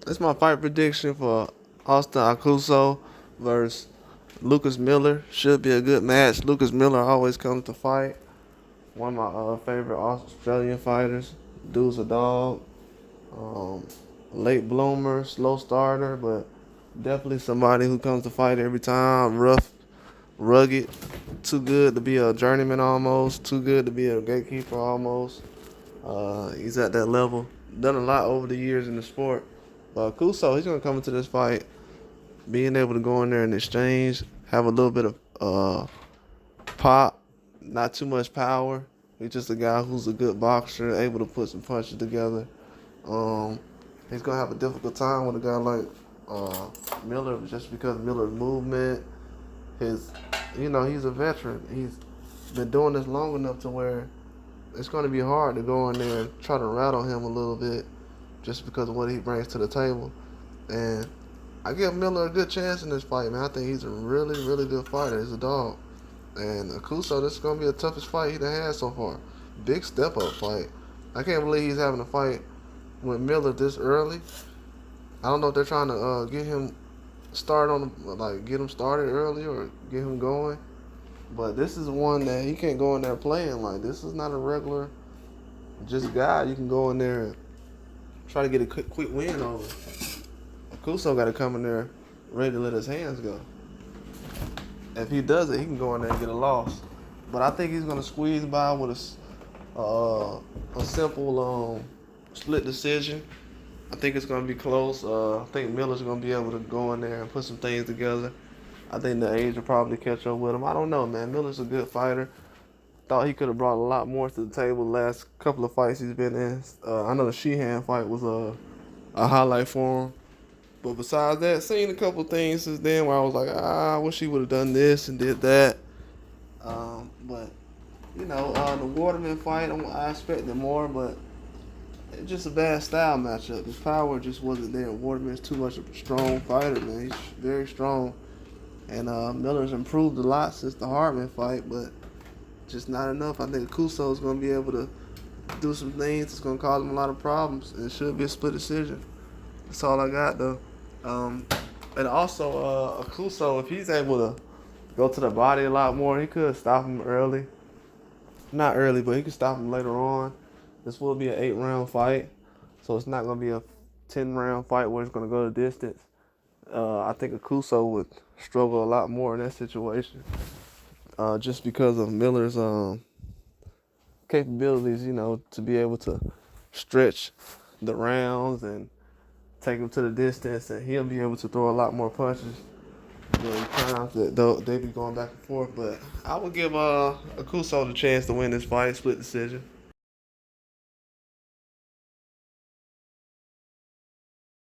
That's my fight prediction for Austin Aokuso versus Lucas Miller. Should be a good match. Lucas Miller always comes to fight. One of my favorite Australian fighters. Dude's a dog. Um, Late bloomer, slow starter, but definitely somebody who comes to fight every time. Rough, rugged, too good to be a journeyman almost, too good to be a gatekeeper almost. He's at that level. Done a lot over the years in the sport. But Kuso, he's gonna come into this fight being able to go in there and exchange, have a little bit of pop, not too much power. He's just a guy who's a good boxer, able to put some punches together. Um, he's gonna have a difficult time with a guy like Miller, just because Miller's movement, he's a veteran. He's been doing this long enough to where it's gonna be hard to go in there and try to rattle him a little bit, just because of what he brings to the table. And I give Miller a good chance in this fight, man. I think he's a really, really good fighter. He's a dog. And Aokuso, this is going to be the toughest fight he's had so far. Big step-up fight. I can't believe he's having a fight with Miller this early. I don't know if they're trying to get him started get him started early or get him going. But this is one that he can't go in there playing. Like, this is not a regular just guy you can go in there and try to get a quick win over. Aokuso got to come in there ready to let his hands go. If he does it, he can go in there and get a loss. But I think he's going to squeeze by with a simple split decision. I think it's going to be close. I think Miller's going to be able to go in there and put some things together. I think the age will probably catch up with him. I don't know, man. Miller's a good fighter. Thought he could have brought a lot more to the table the last couple of fights he's been in. I know the Sheehan fight was a highlight for him. But besides that, seen a couple things since then where I was like, I wish he would have done this and did that. But, the Waterman fight, I expected more, but it's just a bad style matchup. His power just wasn't there. Waterman's too much of a strong fighter, man. He's very strong. And Miller's improved a lot since the Hardman fight, but just not enough. I think Kuso is going to be able to do some things that's going to cause him a lot of problems. And it should be a split decision. That's all I got, though. And also, Aokuso, if he's able to go to the body a lot more, he could stop him early. Not early, but he could stop him later on. This will be an 8-round fight, so it's not going to be a 10-round fight where it's going to go the distance. I think Aokuso would struggle a lot more in that situation, just because of Miller's capabilities, to be able to stretch the rounds and take him to the distance, and he'll be able to throw a lot more punches during times that they be going back and forth. But I would give Aokuso the chance to win this fight, split decision.